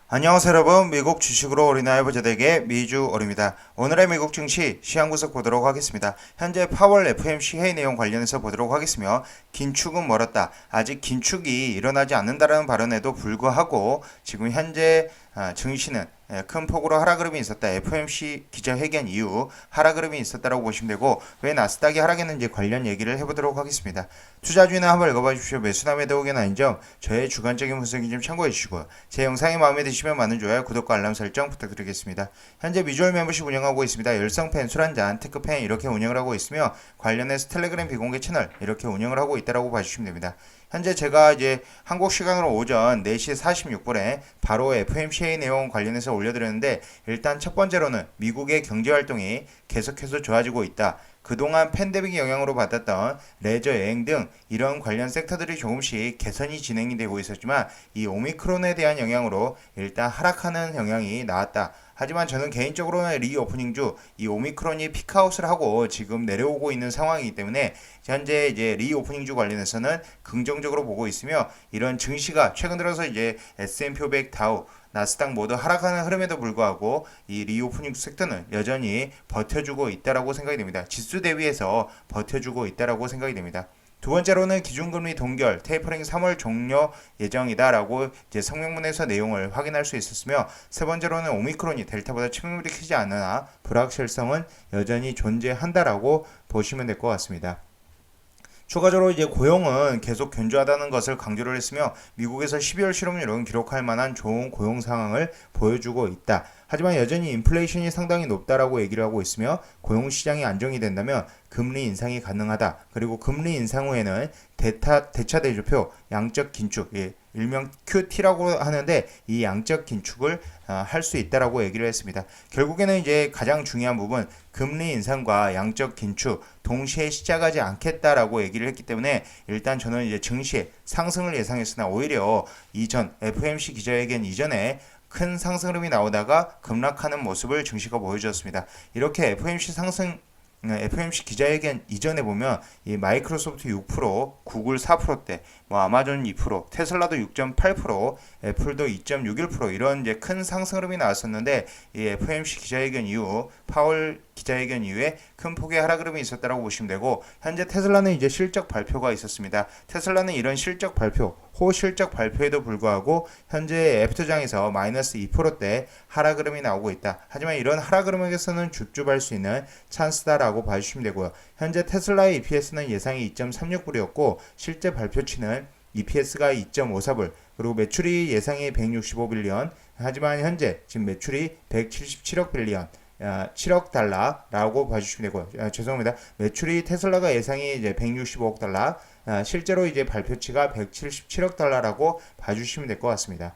안녕하세요 여러분, 미국 주식으로 어린아이 부자되게 미주얼입니다. 오늘의 미국 증시 시황 분석 보도록 하겠습니다. 현재 파월 FOMC 회의 내용 관련해서 보도록 하겠으며, 긴축은 멀었다, 아직 긴축이 일어나지 않는다라는 발언에도 불구하고 지금 현재 증시는 큰 폭으로 하락 흐름이 있었다. FOMC 기자회견 이후 하락 흐름이 있었다라고 보시면 되고, 왜 나스닥이 하락했는지 관련 얘기를 해보도록 하겠습니다. 투자주의는 한번 읽어봐 주십시오. 매수나 매도 의견 아닌 점 저의 주관적인 분석이 좀 참고해 주시고요. 제 영상이 마음에 드시면 많은 좋아요, 구독과 알람 설정 부탁드리겠습니다. 현재 미주얼 멤버십 운영하고 있습니다. 열성팬, 술한잔, 테크팬 이렇게 운영을 하고 있으며, 관련해서 텔레그램 비공개 채널 이렇게 운영을 하고 있다라고 봐주시면 됩니다. 현재 제가 이제 한국 시간으로 오전 4시 46분에 바로 FOMC 회의 내용 관련해서 올려드렸는데, 일단 첫 번째로는 미국의 경제 활동이 계속해서 좋아지고 있다. 그동안 팬데믹 영향으로 받았던 레저, 여행 등 이런 관련 섹터들이 조금씩 개선이 진행이 되고 있었지만, 이 오미크론에 대한 영향으로 일단 하락하는 영향이 나왔다. 하지만 저는 개인적으로는 리오프닝주 이 오미크론이 피크아웃을 하고 지금 내려오고 있는 상황이기 때문에 현재 이제 리오프닝주 관련해서는 긍정적으로 보고 있으며, 이런 증시가 최근 들어서 이제 S&P 500, 다우, 나스닥 모두 하락하는 흐름에도 불구하고 이 리오프닝 섹터는 여전히 버텨주고 있다라고 생각이 됩니다. 지수 대비해서 버텨주고 있다라고 생각이 됩니다. 두 번째로는 기준금리 동결, 테이퍼링 3월 종료 예정이다라고 이제 성명문에서 내용을 확인할 수 있었으며, 세 번째로는 오미크론이 델타보다 치명률이 크지 않으나 불확실성은 여전히 존재한다라고 보시면 될 것 같습니다. 추가적으로 이제 고용은 계속 견조하다는 것을 강조를 했으며, 미국에서 12월 실업률은 기록할 만한 좋은 고용 상황을 보여주고 있다. 하지만 여전히 인플레이션이 상당히 높다라고 얘기를 하고 있으며, 고용 시장이 안정이 된다면 금리 인상이 가능하다. 그리고 금리 인상 후에는 대차 대조표 양적 긴축, 일명 QT라고 하는데, 이 양적 긴축을 할 수 있다라고 얘기를 했습니다. 결국에는 이제 가장 중요한 부분, 금리 인상과 양적 긴축 동시에 시작하지 않겠다라고 얘기를 했기 때문에, 일단 저는 이제 증시의 상승을 예상했으나 오히려 이전 FOMC 기자회견 이전에 큰 상승 흐름이 나오다가 급락하는 모습을 증시가 보여주었습니다. 이렇게 FOMC 기자회견 이전에 보면 이 마이크로소프트 6%, 구글 4%대, 뭐 아마존 2%, 테슬라도 6.8%, 애플도 2.61% 이런 이제 큰 상승 흐름이 나왔었는데, 이 FOMC 기자회견 이후 파월 기자회견 이후에 큰 폭의 하락 흐름이 있었다라고 보시면 되고, 현재 테슬라는 이제 실적 발표가 있었습니다. 테슬라는 이런 실적 발표, 호실적 발표에도 불구하고 현재 애프터장에서 마이너스 2%대 하락 흐름이 나오고 있다. 하지만 이런 하락 흐름에서는 줍줍할 수 있는 찬스다라고 봐주시면 되고요. 현재 테슬라의 EPS는 예상이 2.36불이었고 실제 발표치는 EPS가 2.54불, 그리고 매출이 예상이 165빌리언, 하지만 현재 지금 매출이 177억 빌리언, 7억 달러라고 봐주시면 되고요. 죄송합니다. 매출이 테슬라가 예상이 이제 165억 달러, 실제로 이제 발표치가 177억 달러라고 봐주시면 될 것 같습니다.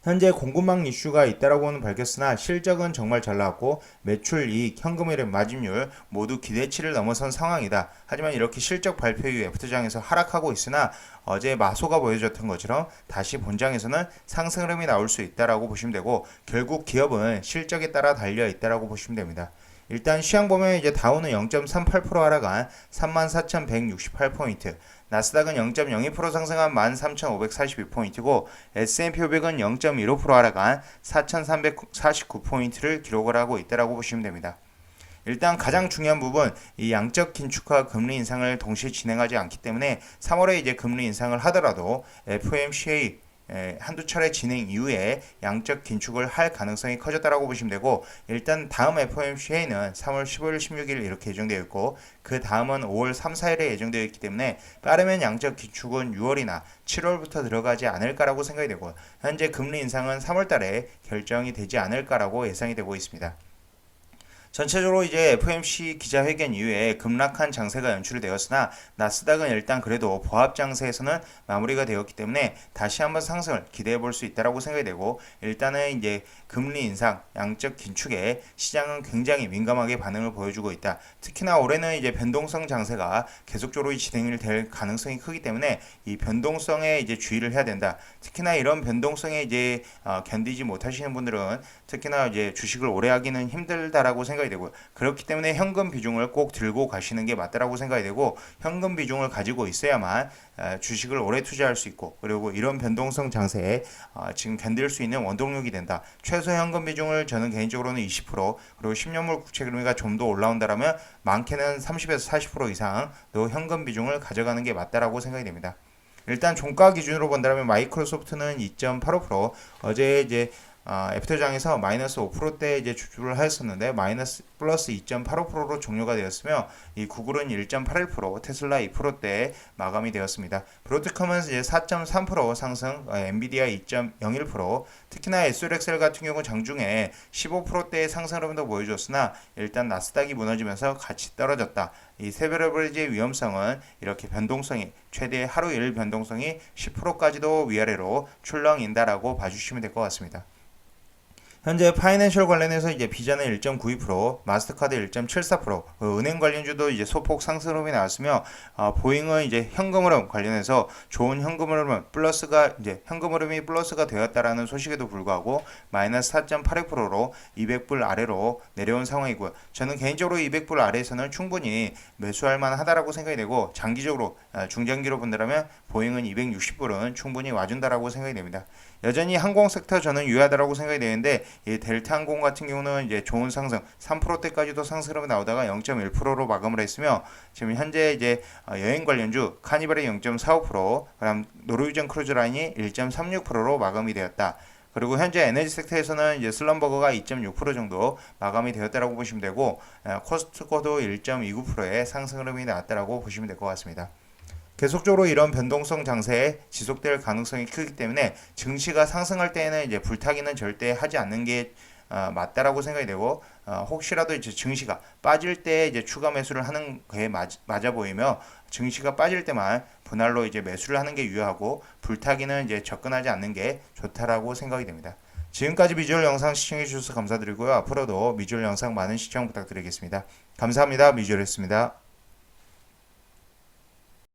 현재 공급망 이슈가 있다라고는 밝혔으나 실적은 정말 잘 나왔고, 매출, 이익, 현금 흐름, 마진율 모두 기대치를 넘어선 상황이다. 하지만 이렇게 실적 발표 이후 애프터장에서 하락하고 있으나, 어제 마소가 보여줬던 것처럼 다시 본장에서는 상승 흐름이 나올 수 있다라고 보시면 되고, 결국 기업은 실적에 따라 달려 있다라고 보시면 됩니다. 일단 시황 보면 이제 다우는 0.38% 하락한 34,168포인트, 나스닥은 0.02% 상승한 13,542포인트고, S&P 500은 0.15% 하락한 4,349포인트를 기록을 하고 있다라고 보시면 됩니다. 일단 가장 중요한 부분, 이 양적 긴축과 금리 인상을 동시에 진행하지 않기 때문에 3월에 이제 금리 인상을 하더라도 FOMC 한두 차례 진행 이후에 양적 긴축을 할 가능성이 커졌다라고 보시면 되고, 일단 다음 FOMC 회의는 3월 15일, 16일 이렇게 예정되어 있고, 그 다음은 5월 3, 4일에 예정되어 있기 때문에 빠르면 양적 긴축은 6월이나 7월부터 들어가지 않을까라고 생각이 되고, 현재 금리 인상은 3월 달에 결정이 되지 않을까라고 예상이 되고 있습니다. 전체적으로 이제 FOMC 기자회견 이후에 급락한 장세가 연출이 되었으나, 나스닥은 일단 그래도 보합 장세에서는 마무리가 되었기 때문에 다시 한번 상승을 기대해 볼 수 있다라고 생각이 되고, 일단은 이제 금리 인상, 양적 긴축에 시장은 굉장히 민감하게 반응을 보여주고 있다. 특히나 올해는 이제 변동성 장세가 계속적으로 진행이 될 가능성이 크기 때문에 이 변동성에 이제 주의를 해야 된다. 특히나 이런 변동성에 이제 견디지 못하시는 분들은 특히나 이제 주식을 오래 하기는 힘들다라고 생각이 생각이 되고요. 그렇기 때문에 현금 비중을 꼭 들고 가시는 게 맞다라고 생각이 되고, 현금 비중을 가지고 있어야만 주식을 오래 투자할 수 있고, 그리고 이런 변동성 장세에 지금 견딜 수 있는 원동력이 된다. 최소 현금 비중을 저는 개인적으로는 20%, 그리고 10년물 국채 금리가 좀 더 올라온다라면 많게는 30에서 40% 이상 또 현금 비중을 가져가는 게 맞다라고 생각이 됩니다. 일단 종가 기준으로 본다면 마이크로소프트는 2.85%, 어제 이제 애프터장에서 마이너스 5%대 이제 주주를 하였었는데 마이너스 플러스 2.85%로 종료가 되었으며, 이 구글은 1.81%, 테슬라 2%대 마감이 되었습니다. 브로드컴은 이제 4.3% 상승, 엔비디아 2.01%, 특히나 SRXL 같은 경우 장중에 15%대의 상승 흐름도 보여줬으나 일단 나스닥이 무너지면서 같이 떨어졌다. 이 세베러브리지의 위험성은 이렇게 변동성이 최대 하루 일 변동성이 10%까지도 위아래로 출렁인다라고 봐주시면 될 것 같습니다. 현재 파이낸셜 관련해서 이제 비자는 1.92%, 마스터카드 1.74%, 은행 관련주도 이제 소폭 상승 흐름이 나왔으며, 보잉은 이제 현금 흐름 관련해서 좋은 현금 흐름 플러스가 이제 현금 흐름이 플러스가 되었다라는 소식에도 불구하고 마이너스 4.82%로 200불 아래로 내려온 상황이고요. 저는 개인적으로 200불 아래에서는 충분히 매수할 만하다라고 생각이 되고, 장기적으로 중장기로 본다면 보잉은 260불은 충분히 와준다라고 생각이 됩니다. 여전히 항공 섹터 저는 유효하다라고 생각이 되는데, 이 델타 항공 같은 경우는 이제 좋은 상승 3%대까지도 상승으로 나오다가 0.1%로 마감을 했으며, 지금 현재 이제 여행 관련주 카니발이 0.45%, 그다음 노르웨이전 크루즈라인이 1.36%로 마감이 되었다. 그리고 현재 에너지 섹터에서는 이제 슬럼버거가 2.6% 정도 마감이 되었다라고 보시면 되고, 코스트코도 1.29%의 상승 흐름이 나왔다라고 보시면 될 것 같습니다. 계속적으로 이런 변동성 장세에 지속될 가능성이 크기 때문에 증시가 상승할 때에는 이제 불타기는 절대 하지 않는 게 맞다라고 생각이 되고, 혹시라도 이제 증시가 빠질 때 이제 추가 매수를 하는 게 맞아 보이며, 증시가 빠질 때만 분할로 이제 매수를 하는 게 유효하고, 불타기는 이제 접근하지 않는 게 좋다라고 생각이 됩니다. 지금까지 미주얼 영상 시청해 주셔서 감사드리고요. 앞으로도 미주얼 영상 많은 시청 부탁드리겠습니다. 감사합니다. 미주얼이었습니다.